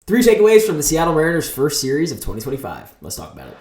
3 takeaways from the Seattle Mariners' first series of 2025. Let's talk about it.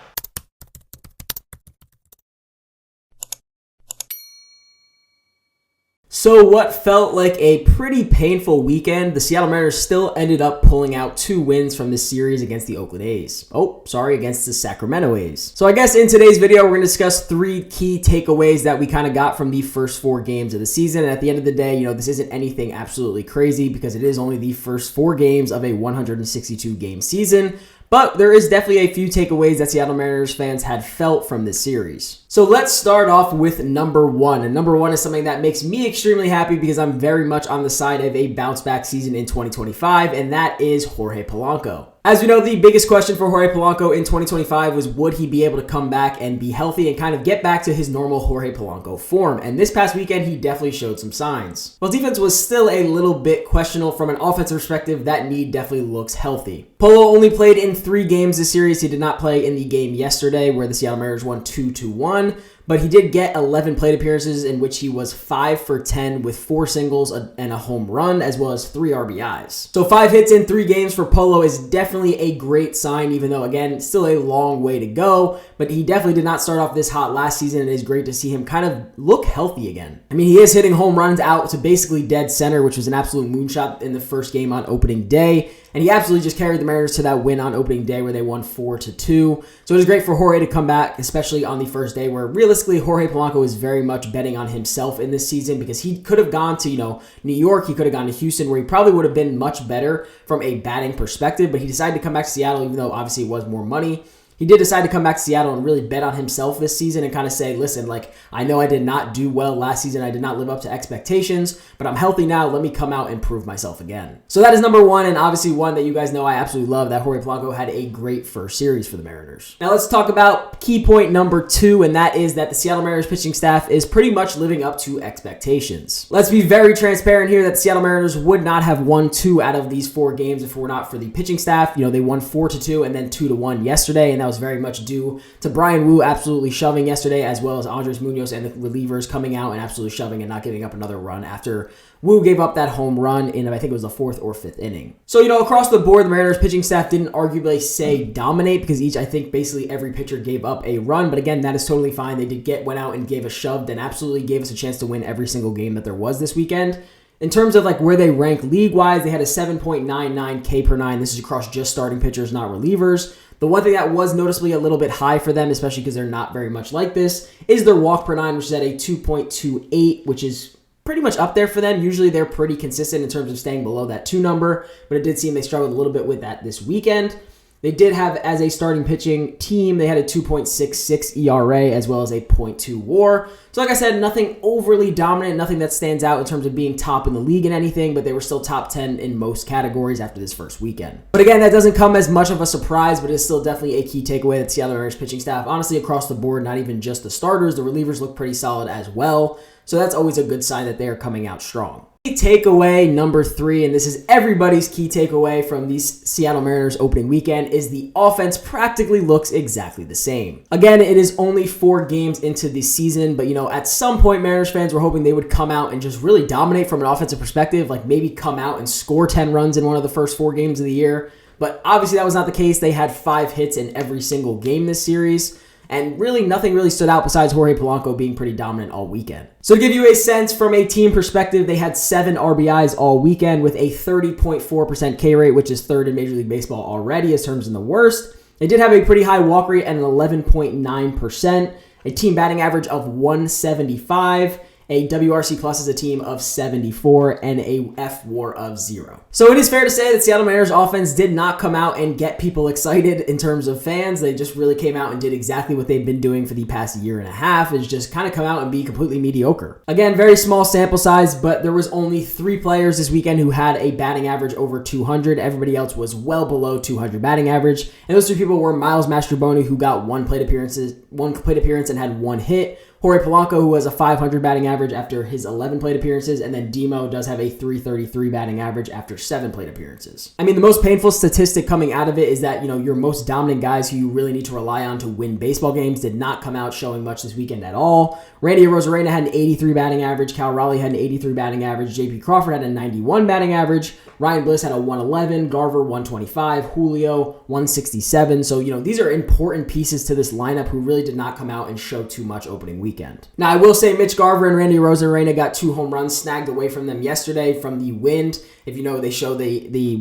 So what felt like a pretty painful weekend, the Seattle Mariners still ended up pulling out 2 wins from this series against the Oakland A's. Against the Sacramento A's. So I guess in today's video, we're going to discuss 3 key takeaways that we kind of got from the first 4 games of the season. And at the end of the day, this isn't anything absolutely crazy because it is only the first 4 games of a 162 game season. But there is definitely a few takeaways that Seattle Mariners fans had felt from this series. So let's start off with number 1. And number 1 is something that makes me extremely happy because I'm very much on the side of a bounce back season in 2025, and that is Jorge Polanco. As we know, the biggest question for Jorge Polanco in 2025 was would he be able to come back and be healthy and kind of get back to his normal Jorge Polanco form. And this past weekend, he definitely showed some signs. While defense was still a little bit questionable from an offensive perspective, that knee definitely looks healthy. Polo only played in 3 games this series. He did not play in the game yesterday where the Seattle Mariners won 2-1. But he did get 11 plate appearances in which he was 5 for 10 with 4 singles and a home run, as well as 3 RBIs. So 5 hits in 3 games for Polo is definitely a great sign, even though, again, still a long way to go. But he definitely did not start off this hot last season, and it is great to see him kind of look healthy again. I mean, he is hitting home runs out to basically dead center, which was an absolute moonshot in the first game on opening day. And he absolutely just carried the Mariners to that win on opening day where they won 4-2. So it was great for Jorge to come back, especially on the first day where realistically Jorge Polanco is very much betting on himself in this season because he could have gone to, New York, he could have gone to Houston where he probably would have been much better from a batting perspective, but he decided to come back to Seattle even though obviously it was more money. He did decide to come back to Seattle and really bet on himself this season and kind of say, listen, I know I did not do well last season. I did not live up to expectations, but I'm healthy now. Let me come out and prove myself again. So that is number 1, and obviously one that you guys know I absolutely love, that Jorge Polanco had a great first series for the Mariners. Now let's talk about key point number 2, and that is that the Seattle Mariners pitching staff is pretty much living up to expectations. Let's be very transparent here that the Seattle Mariners would not have won 2 out of these 4 games if it were not for the pitching staff. They won 4-2 and then 2-1 yesterday, and that was very much due to Bryan Woo absolutely shoving yesterday, as well as Andres Munoz and the relievers coming out and absolutely shoving and not giving up another run after Woo gave up that home run in, I think it was the 4th or 5th inning. So, across the board, the Mariners pitching staff didn't arguably say dominate because I think basically every pitcher gave up a run. But again, that is totally fine. They went out and gave a shove and absolutely gave us a chance to win every single game that there was this weekend. In terms of where they rank league-wise, they had a 7.99 K per 9. This is across just starting pitchers, not relievers. The one thing that was noticeably a little bit high for them, especially because they're not very much like this, is their walk per 9, which is at a 2.28, which is pretty much up there for them. Usually they're pretty consistent in terms of staying below that 2 number, but it did seem they struggled a little bit with that this weekend. They did have, as a starting pitching team, they had a 2.66 ERA as well as a .2 WAR. So like I said, nothing overly dominant, nothing that stands out in terms of being top in the league in anything, but they were still top 10 in most categories after this first weekend. But again, that doesn't come as much of a surprise, but it's still definitely a key takeaway that Seattle Mariners pitching staff, honestly across the board, not even just the starters, the relievers look pretty solid as well. So that's always a good sign that they are coming out strong. Takeaway number 3, and this is everybody's key takeaway from these Seattle Mariners opening weekend, is the offense practically looks exactly the same. Again, it is only 4 games into the season, but at some point Mariners fans were hoping they would come out and just really dominate from an offensive perspective, maybe come out and score 10 runs in one of the first 4 games of the year. But obviously that was not the case. They had 5 hits in every single game this series. And really, nothing really stood out besides Jorge Polanco being pretty dominant all weekend. So to give you a sense from a team perspective, they had 7 RBIs all weekend with a 30.4% K rate, which is 3rd in Major League Baseball already as terms in the worst. They did have a pretty high walk rate at an 11.9%, a team batting average of 175, a WRC plus as a team of 74, and a F-WAR of 0. So it is fair to say that Seattle Mariners offense did not come out and get people excited in terms of fans. They just really came out and did exactly what they've been doing for the past year and a half, is just kind of come out and be completely mediocre. Again, very small sample size, but there was only 3 players this weekend who had a batting average over 200. Everybody else was well below 200 batting average. And those 3 people were Miles Mastrobuoni, who got one plate appearance and had 1 hit, Jorge Polanco, who has a 500 batting average after his 11 plate appearances, and then Demo does have a 333 batting average after 7 plate appearances. I mean, the most painful statistic coming out of it is that, your most dominant guys who you really need to rely on to win baseball games did not come out showing much this weekend at all. Randy Arozarena had an 83 batting average. Cal Raleigh had an 83 batting average. J.P. Crawford had a 91 batting average. Ryan Bliss had a 111. Garver 125. Julio 167. So, these are important pieces to this lineup who really did not come out and show too much opening weekend. Now, I will say Mitch Garver and Randy Arozarena got 2 home runs snagged away from them yesterday from the wind. If they show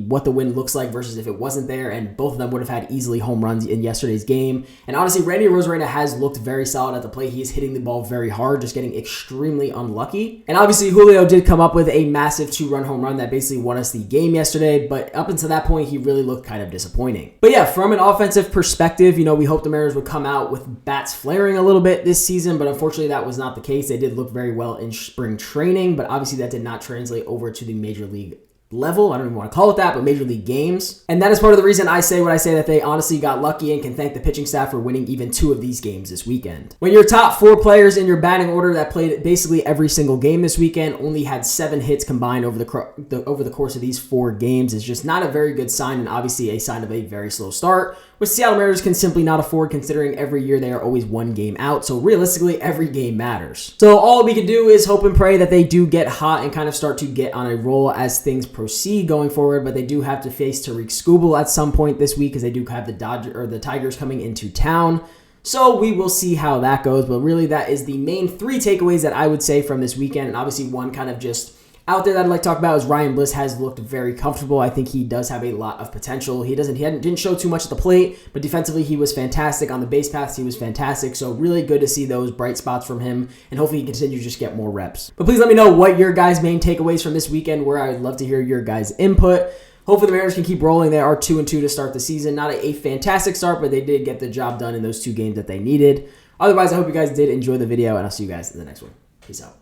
what the wind looks like versus if it wasn't there, and both of them would have had easily home runs in yesterday's game. And honestly, Randy Arozarena has looked very solid at the plate. He is hitting the ball very hard, just getting extremely unlucky. And obviously, Julio did come up with a massive 2-run home run that basically won us the game yesterday, but up until that point, he really looked kind of disappointing. But yeah, from an offensive perspective, we hope the Mariners would come out with bats flaring a little bit this season, but unfortunately, that was not the case. They did look very well in spring training, but obviously that did not translate over to the major league level. I don't even want to call it that, but major league games. And that is part of the reason I say what I say, that they honestly got lucky and can thank the pitching staff for winning even 2 of these games this weekend. When your top 4 players in your batting order that played basically every single game this weekend only had 7 hits combined over the course of these 4 games is just not a very good sign, and obviously a sign of a very slow start, which Seattle Mariners can simply not afford, considering every year they are always 1 game out. So realistically, every game matters. So all we can do is hope and pray that they do get hot and kind of start to get on a roll as things proceed going forward. But they do have to face Tariq Skubal at some point this week, because they do have the Tigers coming into town. So we will see how that goes. But really, that is the main 3 takeaways that I would say from this weekend. And obviously, one kind of just out there that I'd like to talk about is Ryan Bliss has looked very comfortable. I think he does have a lot of potential. He didn't show too much at the plate, but defensively he was fantastic. On the base paths, he was fantastic. So really good to see those bright spots from him, and hopefully he continues to just get more reps. But please let me know what your guys' main takeaways from this weekend were. I'd love to hear your guys' input. Hopefully the Mariners can keep rolling. They are 2-2 to start the season. Not a fantastic start, but they did get the job done in those 2 games that they needed. Otherwise, I hope you guys did enjoy the video, and I'll see you guys in the next one. Peace out.